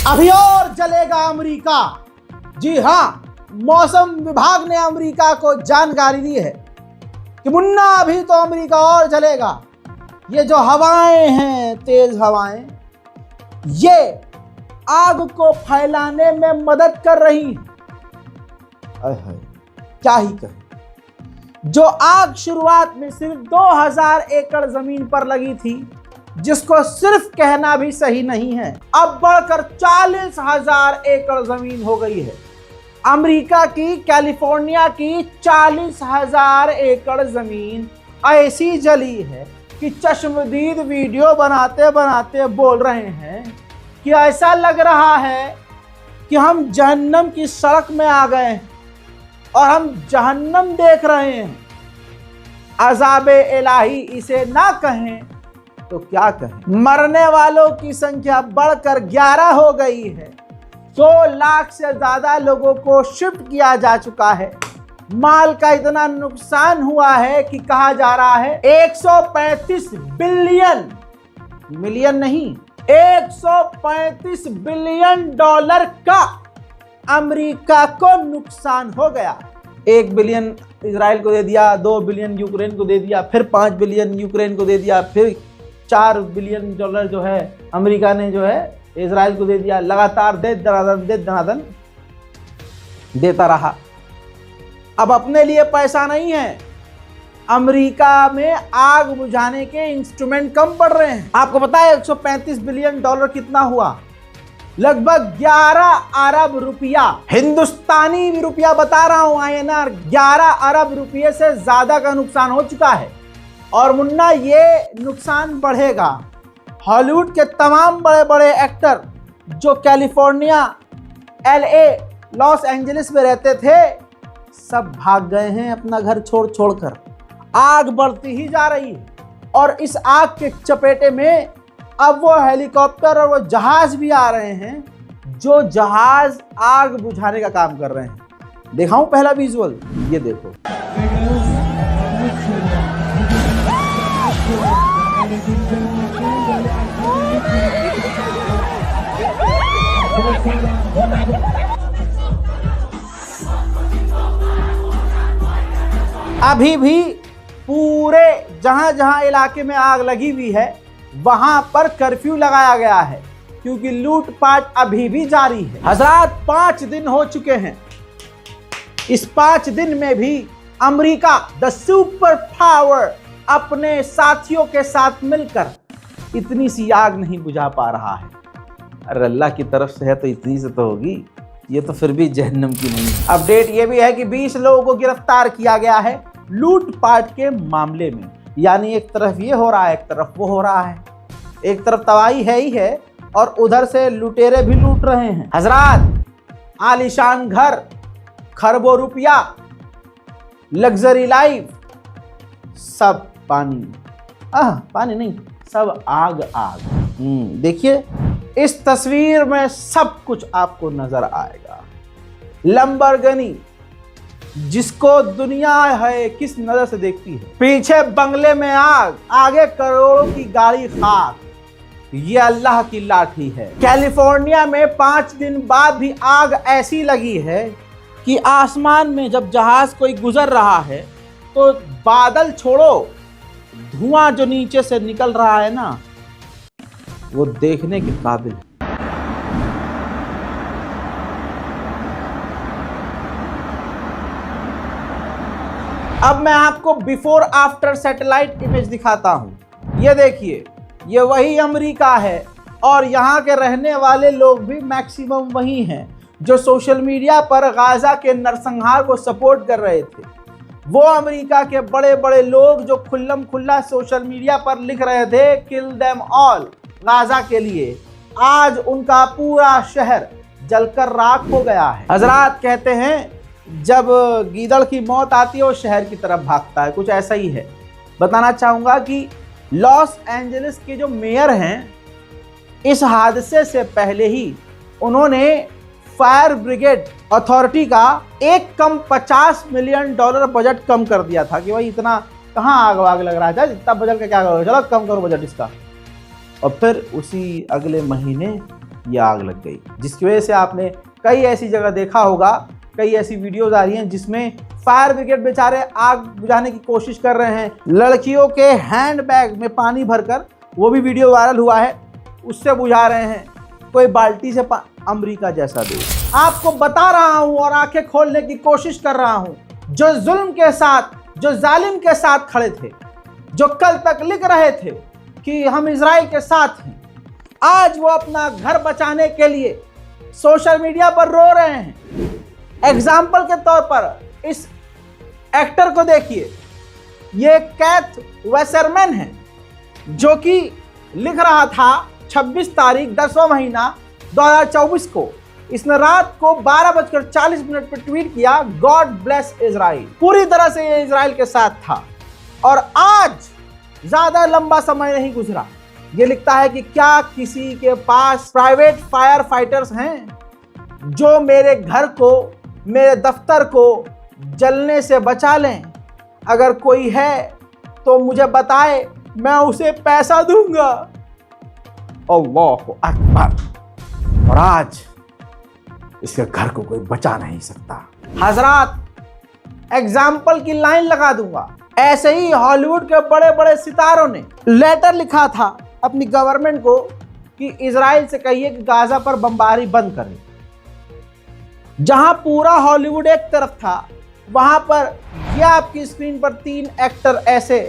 अभी और जलेगा अमेरिका। जी हां, मौसम विभाग ने अमेरिका को जानकारी दी है कि मुन्ना अभी तो अमेरिका और जलेगा। ये जो हवाएं हैं, तेज हवाएं, ये आग को फैलाने में मदद कर रही हैं। क्या ही कहें। जो आग शुरुआत में सिर्फ 2000 एकड़ जमीन पर लगी थी, जिसको सिर्फ कहना भी सही नहीं है, अब बढ़कर 40,000 एकड़ जमीन हो गई है। अमेरिका की, कैलिफोर्निया की 40,000 एकड़ जमीन ऐसी जली है कि चश्मदीद वीडियो बनाते बनाते बोल रहे हैं कि ऐसा लग रहा है कि हम जहन्नम की सड़क में आ गए हैं और हम जहन्नम देख रहे हैं। अज़ाबे इलाही इसे ना कहें तो क्या कहें। मरने वालों की संख्या बढ़कर 11 हो गई है। 2 लाख से ज्यादा लोगों को शिफ्ट किया जा चुका है। माल का इतना नुकसान हुआ है कि कहा जा रहा है 135 बिलियन, मिलियन नहीं, 135 बिलियन डॉलर का अमेरिका को नुकसान हो गया। 1 बिलियन इजराइल को दे दिया, 2 बिलियन यूक्रेन को दे दिया, फिर 5 बिलियन यूक्रेन को दे दिया, फिर 4 बिलियन डॉलर जो है अमेरिका ने जो है इजराइल को दे दिया। लगातार दे दनादन देता रहा। अब अपने लिए पैसा नहीं है। अमेरिका में आग बुझाने के इंस्ट्रूमेंट कम पड़ रहे हैं। आपको पता है 135 बिलियन डॉलर कितना हुआ? लगभग 11 अरब रुपया, हिंदुस्तानी भी रुपया बता रहा हूं, INR 11 अरब रुपये से ज्यादा का नुकसान हो चुका है। और मुन्ना, ये नुकसान बढ़ेगा। हॉलीवुड के तमाम बड़े बड़े एक्टर जो कैलिफोर्निया, LA, लॉस एंजलिस में रहते थे, सब भाग गए हैं अपना घर छोड़कर। आग बढ़ती ही जा रही है और इस आग के चपेटे में अब वो हेलीकॉप्टर और वो जहाज भी आ रहे हैं, जो जहाज आग बुझाने का काम कर रहे हैं। दिखाऊं पहला विजुअल, ये देखो। अभी भी पूरे जहां जहां इलाके में आग लगी हुई है, वहां पर कर्फ्यू लगाया गया है, क्योंकि लूटपाट अभी भी जारी है। हजरात, 5 दिन हो चुके हैं। इस 5 दिन में भी अमेरिका, द सुपर पावर, अपने साथियों के साथ मिलकर इतनी सी आग नहीं बुझा पा रहा है। अरे अल्लाह की तरफ से है तो इतनी से तो होगी, ये तो फिर भी जहन्नम की नहीं। अपडेट ये भी है कि 20 लोगों को गिरफ्तार किया गया है लूटपाट के मामले में। यानी एक तरफ ये हो रहा है, एक तरफ वो हो रहा है। एक तरफ तबाही है ही है और उधर से लुटेरे भी लूट रहे हैं। हजरात, आलीशान घर, खरबों रुपया, लग्जरी लाइफ, सब पानी, पानी नहीं, सब आग आग। देखिए इस तस्वीर में सब कुछ आपको नजर आएगा। लंबरगिनी, जिसको दुनिया है किस नजर से देखती है, पीछे बंगले में आग, आगे करोड़ों की गाड़ी खाक। ये अल्लाह की लाठी है। कैलिफोर्निया में 5 दिन बाद भी आग ऐसी लगी है कि आसमान में जब जहाज कोई गुजर रहा है तो बादल छोड़ो, धुआं जो नीचे से निकल रहा है ना, वो देखने के काबिल है। अब मैं आपको बिफोर आफ्टर सैटेलाइट इमेज दिखाता हूं। ये देखिए, ये वही अमेरिका है और यहाँ के रहने वाले लोग भी मैक्सिमम वही हैं जो सोशल मीडिया पर गाजा के नरसंहार को सपोर्ट कर रहे थे। वो अमेरिका के बड़े बड़े लोग जो खुल्लम खुल्ला सोशल मीडिया पर लिख रहे थे किल देम ऑल गाजा के लिए, आज उनका पूरा शहर जलकर राख हो गया है। हजरात कहते हैं जब गीदड़ की मौत आती है वो शहर की तरफ भागता है, कुछ ऐसा ही है। बताना चाहूँगा कि लॉस एंजलिस के जो मेयर हैं, इस हादसे से पहले ही उन्होंने फायर ब्रिगेड अथॉरिटी का एक कम $50 मिलियन बजट कम कर दिया था कि भाई इतना कहाँ आग वाग लग रहा है, इतना बजट का क्या करोगे, चलो कम करो बजट इसका। और फिर उसी अगले महीने ये आग लग गई, जिसकी वजह से आपने कई ऐसी जगह देखा होगा, कई ऐसी वीडियोज आ रही हैं जिसमें फायर ब्रिगेड बेचारे आग बुझाने की कोशिश कर रहे हैं, लड़कियों के हैंडबैग में पानी भरकर, वो भी वीडियो वायरल हुआ है, उससे बुझा रहे हैं, कोई बाल्टी से अमेरिका जैसा देश। आपको बता रहा हूं और आंखें खोलने की कोशिश कर रहा हूं, जो जुल्म के साथ, जो जालिम के साथ खड़े थे, जो कल तक लिख रहे थे कि हम इजराइल के साथ हैं, आज वो अपना घर बचाने के लिए सोशल मीडिया पर रो रहे हैं। एग्जाम्पल के तौर पर इस एक्टर को देखिए, ये कैथ वेसरमैन है, जो कि लिख रहा था 26 तारीख 10वां महीना 2024 को, इसने रात को 12:40 पर ट्वीट किया, गॉड ब्लेस इजराइल। पूरी तरह से ये इजराइल के साथ था। और आज ज्यादा लंबा समय नहीं गुजरा, ये लिखता है कि क्या किसी के पास प्राइवेट फायर फाइटर्स हैं जो मेरे घर को, मेरे दफ्तर को जलने से बचा लें? अगर कोई है तो मुझे बताए, मैं उसे पैसा दूंगा। अल्लाहु अकबर। और आज इसके घर को कोई बचा नहीं सकता। हजरात, एग्जाम्पल की लाइन लगा दूंगा, ऐसे ही हॉलीवुड के बड़े बड़े सितारों ने लेटर लिखा था अपनी गवर्नमेंट को कि इजराइल से कहिए कि गाजा पर बमबारी बंद करें। जहां पूरा हॉलीवुड एक तरफ था, वहां पर यह आपकी स्क्रीन पर 3 एक्टर ऐसे,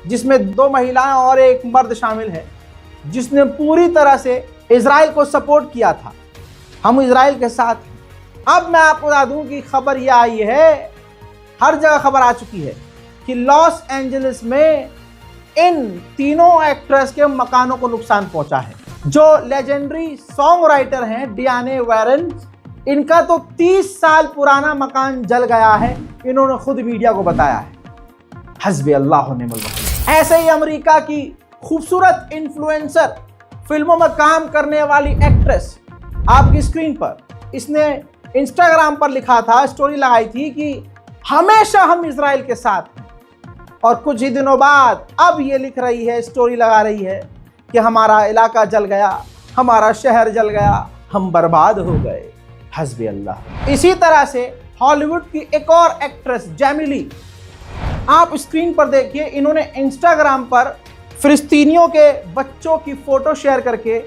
जिसमें 2 महिलाएं और 1 मर्द शामिल है, जिसने पूरी तरह से इजराइल को सपोर्ट किया था। हम इजराइल के साथ हैं। अब मैं आपको बता दूं कि खबर यह आई है, हर जगह खबर आ चुकी है कि लॉस एंजलिस में इन तीनों एक्ट्रेस के मकानों को नुकसान पहुंचा है। जो लेजेंडरी सॉन्ग राइटर हैं डियाने वैरन, इनका तो 30 साल पुराना मकान जल गया है, इन्होंने खुद मीडिया को बताया है। हस्बी अल्लाह व निअमल वकील। ऐसे ही अमेरिका की खूबसूरत इन्फ्लुएंसर, फिल्मों में काम करने वाली एक्ट्रेस आपकी स्क्रीन पर, इसने इंस्टाग्राम पर लिखा था, स्टोरी लगाई थी कि हमेशा हम इजराइल के साथ हैं। और कुछ ही दिनों बाद अब ये लिख रही है, स्टोरी लगा रही है कि हमारा इलाका जल गया, हमारा शहर जल गया, हम बर्बाद हो गए। हस्बी अल्लाह। इसी तरह से हॉलीवुड की एक और एक्ट्रेस जैमी ली, आप स्क्रीन पर देखिए, इन्होंने इंस्टाग्राम पर फिलिस्तीनियों के बच्चों की फोटो शेयर करके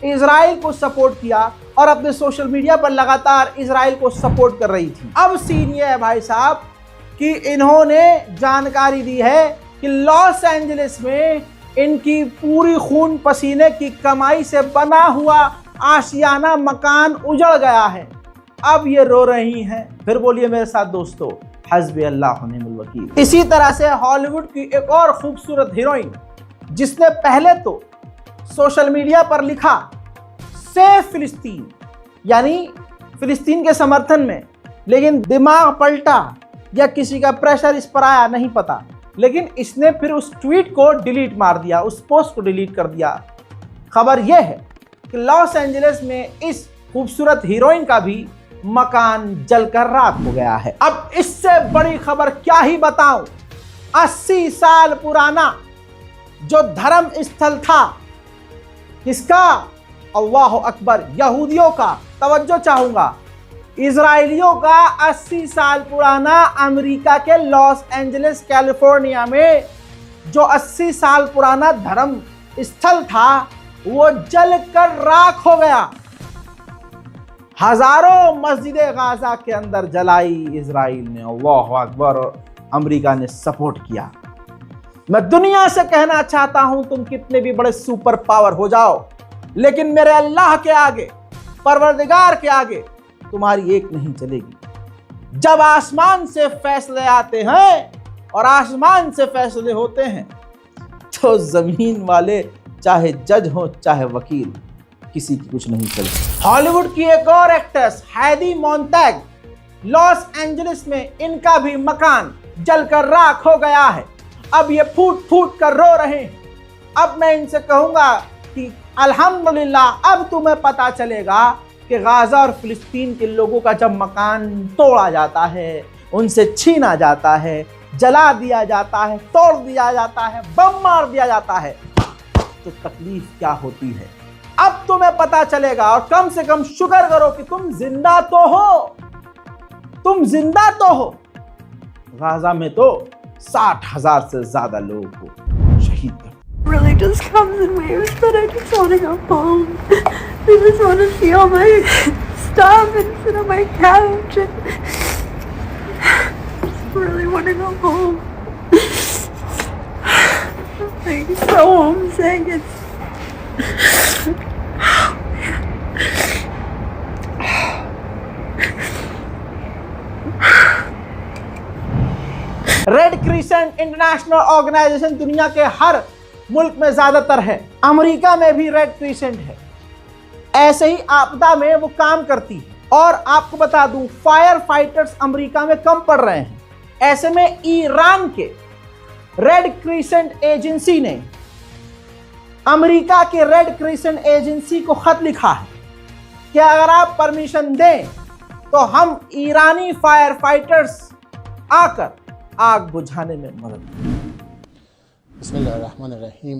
इजराइल को सपोर्ट किया और अपने सोशल मीडिया पर लगातार इजराइल को सपोर्ट कर रही थी। अब सीन ये है भाई साहब कि इन्होंने जानकारी दी है कि लॉस एंजलिस में इनकी पूरी खून पसीने की कमाई से बना हुआ आशियाना मकान उजड़ गया है। अब ये रो रही हैं। फिर बोलिए मेरे साथ दोस्तों, हस्बी अल्लाह व निअमल वकील। इसी तरह से हॉलीवुड की एक और खूबसूरत हीरोइन, जिसने पहले तो सोशल मीडिया पर लिखा सेफ फिलिस्तीन, यानी फिलिस्तीन के समर्थन में, लेकिन दिमाग पलटा या किसी का प्रेशर इस पर आया नहीं पता, लेकिन इसने फिर उस ट्वीट को डिलीट मार दिया, उस पोस्ट को डिलीट कर दिया। खबर यह है कि लॉस एंजलिस में इस खूबसूरत हीरोइन का भी मकान जलकर राख हो गया है। अब इससे बड़ी खबर क्या ही बताऊं। 80 साल पुराना जो धर्म स्थल था, किसका? अल्लाह अकबर, यहूदियों का। तवज्जो चाहूंगा, इजराइलियों का 80 साल पुराना अमेरिका के लॉस एंजलिस कैलिफोर्निया में जो 80 साल पुराना धर्म स्थल था, वो जलकर राख हो गया। हजारों मस्जिदें गाजा के अंदर जलाई इजराइल ने। अल्लाह अकबर। अमेरिका ने सपोर्ट किया। मैं दुनिया से कहना चाहता हूं, तुम कितने भी बड़े सुपर पावर हो जाओ, लेकिन मेरे अल्लाह के आगे, परवरदिगार के आगे तुम्हारी एक नहीं चलेगी। जब आसमान से फैसले आते हैं और आसमान से फैसले होते हैं, तो जमीन वाले चाहे जज हो चाहे वकील, किसी की कुछ नहीं चलती। हॉलीवुड की एक और एक्ट्रेस हैदी मोंटैग, लॉस एंजलिस में इनका भी मकान जलकर राख हो गया है। अब ये फूट फूट कर रो रहे हैं। अब मैं इनसे कहूंगा कि अल्हम्दुलिल्लाह, अब तुम्हें पता चलेगा कि गाजा और फिलिस्तीन के लोगों का जब मकान तोड़ा जाता है, उनसे छीना जाता है, जला दिया जाता है, तोड़ दिया जाता है, बम मार दिया जाता है, तो तकलीफ क्या होती है। अब तुम्हें पता चलेगा और कम से कम शुक्र करो कि तुम जिंदा तो हो, तुम जिंदा तो हो। गाजा में तो 60,000 से ज्यादा लोगों को शहीद कर। Really just comes in waves, but I just want to go home. I just want to see all my stuff and sit on my couch. I just really want to go home. I'm so homesick. Red crescent international organisation दुनिया के हर मुल्क में ज्यादातर है। America में भी red crescent है। ऐसे ही आपदा में वो काम करती है। और आपको बता दूं, फायर फाइटर्स अमेरिका में कम पड़ रहे हैं। ऐसे में ईरान के रेड क्रिसेंट एजेंसी ने अमेरिका के रेड क्रिसेंट एजेंसी को खत लिखा है कि अगर आप परमिशन दें तो हम ईरानी फायर फाइटर्स आकर आग बुझाने में मदद करें। बिस्मिल्लाहिर्रहमानिर्रहीम।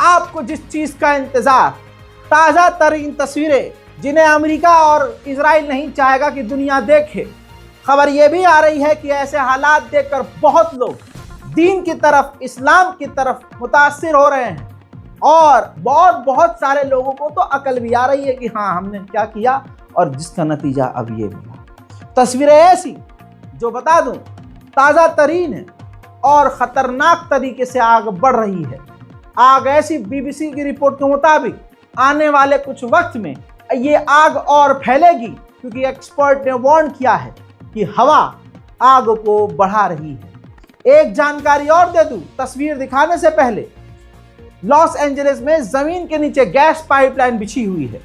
आपको जिस चीज का इंतजार, ताजा तरीन तस्वीरें जिन्हें अमेरिका और इजराइल नहीं चाहेगा कि दुनिया देखे। खबर यह भी आ रही है कि ऐसे हालात देखकर बहुत लोग दीन की तरफ, इस्लाम की तरफ मुतासिर हो रहे हैं और बहुत सारे लोगों को तो अकल भी आ रही है कि हाँ, हमने क्या किया और जिसका नतीजा अब ये मिला। तस्वीरें ऐसी जो बता दूं ताज़ा तरीन है और ख़तरनाक तरीके से आग बढ़ रही है। आग ऐसी, बीबीसी की रिपोर्ट के मुताबिक आने वाले कुछ वक्त में ये आग और फैलेगी, क्योंकि एक्सपर्ट ने वार्न किया है कि हवा आग को बढ़ा रही है। एक जानकारी और दे दूं तस्वीर दिखाने से पहले, लॉस एंजलिस में जमीन के नीचे गैस पाइपलाइन बिछी हुई है,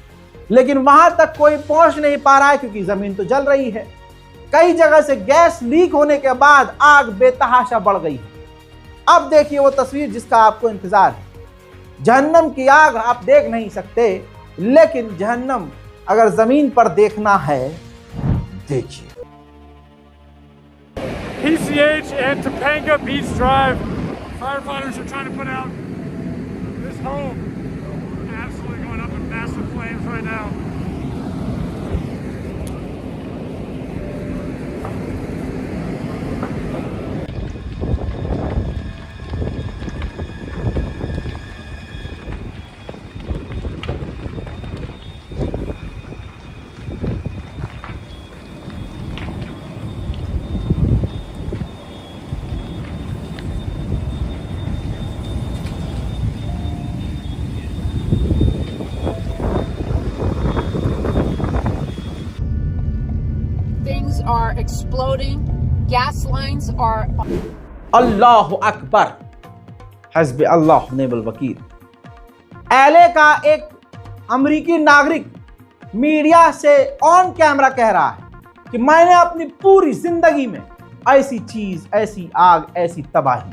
लेकिन वहां तक कोई पहुंच नहीं पा रहा है क्योंकि जमीन तो जल रही है। कई जगह से गैस लीक होने के बाद आग बेतहाशा बढ़ गई है। अब देखिए वो तस्वीर जिसका आपको इंतजार है। जहन्नम की आग आप देख नहीं सकते, लेकिन जहन्नम अगर जमीन पर देखना है, देखिए। PCH and Topanga Beach Drive. Firefighters are trying to put out this home. Absolutely going up in massive flames right now. Are exploding. Gas lines are. अल्लाह अकबर, हस्बी अल्लाह नेबल वकील। एलए का एक अमेरिकी नागरिक मीडिया से ऑन कैमरा कह रहा है कि मैंने अपनी पूरी जिंदगी में ऐसी चीज, ऐसी आग, ऐसी तबाही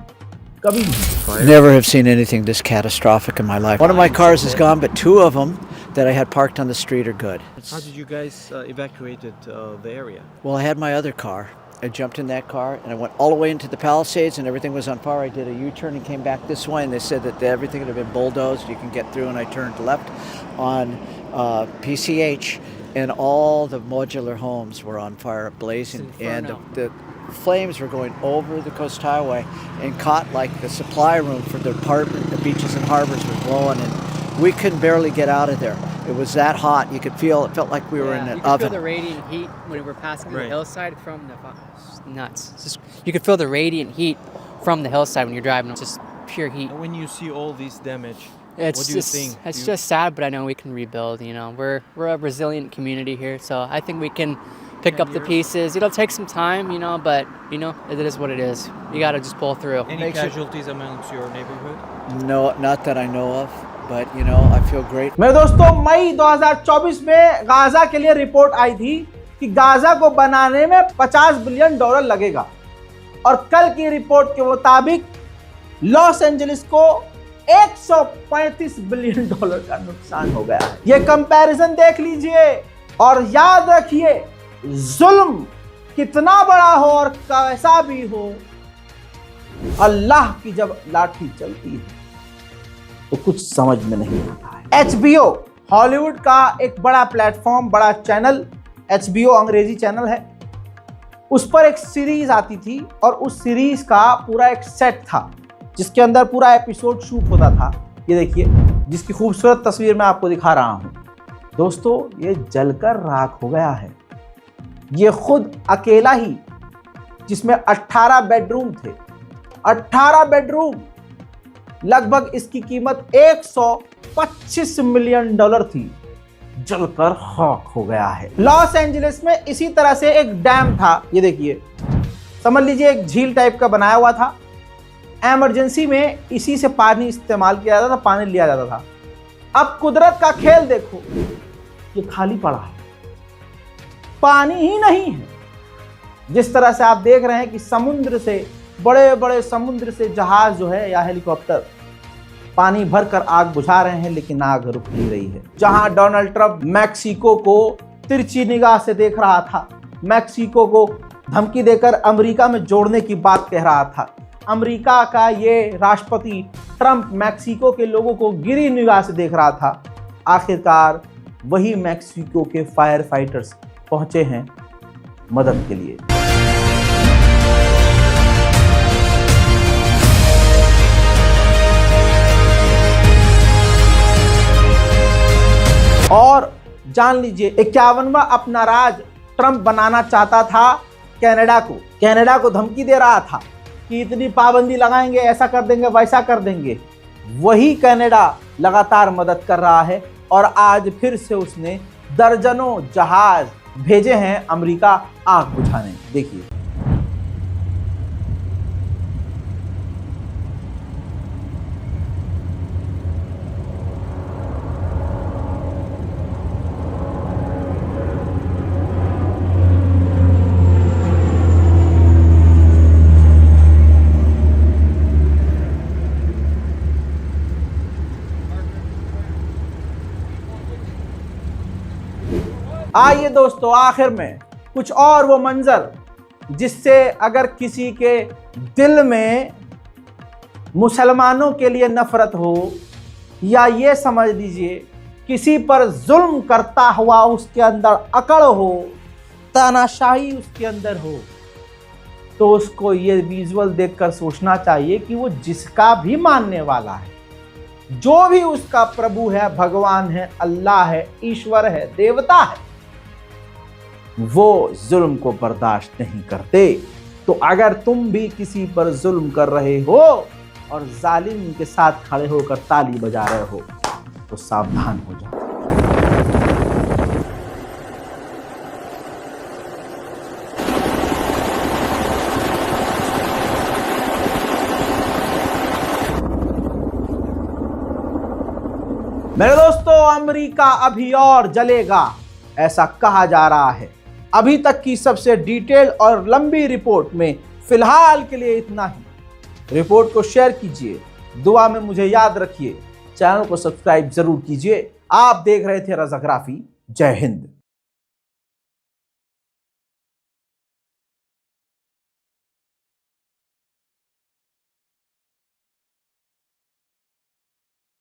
कभी नहीं। Never have seen anything this catastrophic in my life. One of my cars is gone, but two of them that I had parked on the street are good. How did you guys evacuate the area? Well, I had my other car. I jumped in that car and I went all the way into the Palisades and everything was on fire. I did a U-turn and came back this way and they said that everything had been bulldozed. You can get through, and I turned left on PCH and all the modular homes were on fire, blazing, and the flames were going over the Coast Highway and caught like the supply room for the apartment. The beaches and harbors were glowing and we couldn't barely get out of there. It was that hot. You could feel, it felt like we were in an you could oven. feel the radiant heat when we were passing the hillside from the nuts. It's just, you could feel the radiant heat from the hillside when you're driving. It's just pure heat. And when you see all this damage, It's what do you just, think? It's just sad, but I know we can rebuild. You know, we're a resilient community here, so I think we can pick 10 up the years? pieces. It'll take some time, but it is what it is. You got to just pull through. Any casualties amongst your neighborhood? No, not that I know of, but I feel great. मेरे दोस्तों, मई 2024 में Gaza के लिए report आई थी कि Gaza को बनाने में $50 बिलियन लगेगा, और कल की रिपोर्ट के मुताबिक लॉस एंजलिस को $135 बिलियन का नुकसान हो गया है। ये कंपैरिजन देख लीजिए और याद रखिए, जुल्म कितना बड़ा हो और कैसा भी हो, अल्लाह की जब लाठी चलती है तो कुछ समझ में नहीं आता है। HBO हॉलीवुड का एक बड़ा प्लेटफॉर्म, बड़ा चैनल, HBO अंग्रेजी चैनल है, उस पर एक सीरीज आती थी और उस सीरीज का पूरा एक सेट था जिसके अंदर पूरा एपिसोड शूट होता था। ये देखिए, जिसकी खूबसूरत तस्वीर मैं आपको दिखा रहा हूं। दोस्तों, ये जलकर राख हो गया है। ये खुद अकेला ही, जिसमें 18 बेडरूम थे, 18 बेडरूम, लगभग इसकी कीमत $125 मिलियन थी, जलकर खाक हो गया है। लॉस एंजलिस में इसी तरह से एक डैम था, ये देखिए, समझ लीजिए एक झील टाइप का बनाया हुआ था। इमरजेंसी में इसी से पानी इस्तेमाल किया जाता था, पानी लिया जाता था। अब कुदरत का खेल देखो, ये खाली पड़ा है, पानी ही नहीं है। जिस तरह से आप देख रहे हैं कि समुद्र से, बड़े बड़े समुद्र से जहाज जो है या हेलीकॉप्टर पानी भरकर आग बुझा रहे हैं, लेकिन आग रुक नहीं रही है। जहां डोनाल्ड ट्रंप मैक्सिको को तिरछी निगाह से देख रहा था, मैक्सिको को धमकी देकर अमेरिका में जोड़ने की बात कह रहा था, अमेरिका का ये राष्ट्रपति ट्रंप मैक्सिको के लोगों को गिरी निगाह से देख रहा था, आखिरकार वही मैक्सिको के फायर फाइटर्स पहुंचे हैं मदद के लिए। और जान लीजिए, 51वां अपना राज ट्रंप बनाना चाहता था कनाडा को धमकी दे रहा था कि इतनी पाबंदी लगाएंगे, ऐसा कर देंगे, वैसा कर देंगे। वही कनाडा लगातार मदद कर रहा है और आज फिर से उसने दर्जनों जहाज भेजे हैं अमेरिका आग बुझाने। देखिए, आइए दोस्तों, आखिर में कुछ और वो मंजर जिससे अगर किसी के दिल में मुसलमानों के लिए नफरत हो, या ये समझ लीजिए किसी पर जुल्म करता हुआ उसके अंदर अकड़ हो, तानाशाही उसके अंदर हो, तो उसको ये विजुअल देखकर सोचना चाहिए कि वो जिसका भी मानने वाला है, जो भी उसका प्रभु है, भगवान है, अल्लाह है, ईश्वर है, देवता है, वो जुल्म को बर्दाश्त नहीं करते। तो अगर तुम भी किसी पर जुल्म कर रहे हो और जालिम के साथ खड़े होकर ताली बजा रहे हो, तो सावधान हो जाओ। मेरे दोस्तों, अमेरिका अभी और जलेगा, ऐसा कहा जा रहा है। अभी तक की सबसे डिटेल और लंबी रिपोर्ट में फिलहाल के लिए इतना ही। रिपोर्ट को शेयर कीजिए, दुआ में मुझे याद रखिए, चैनल को सब्सक्राइब जरूर कीजिए। आप देख रहे थे रज़ाग्राफी। जय हिंद।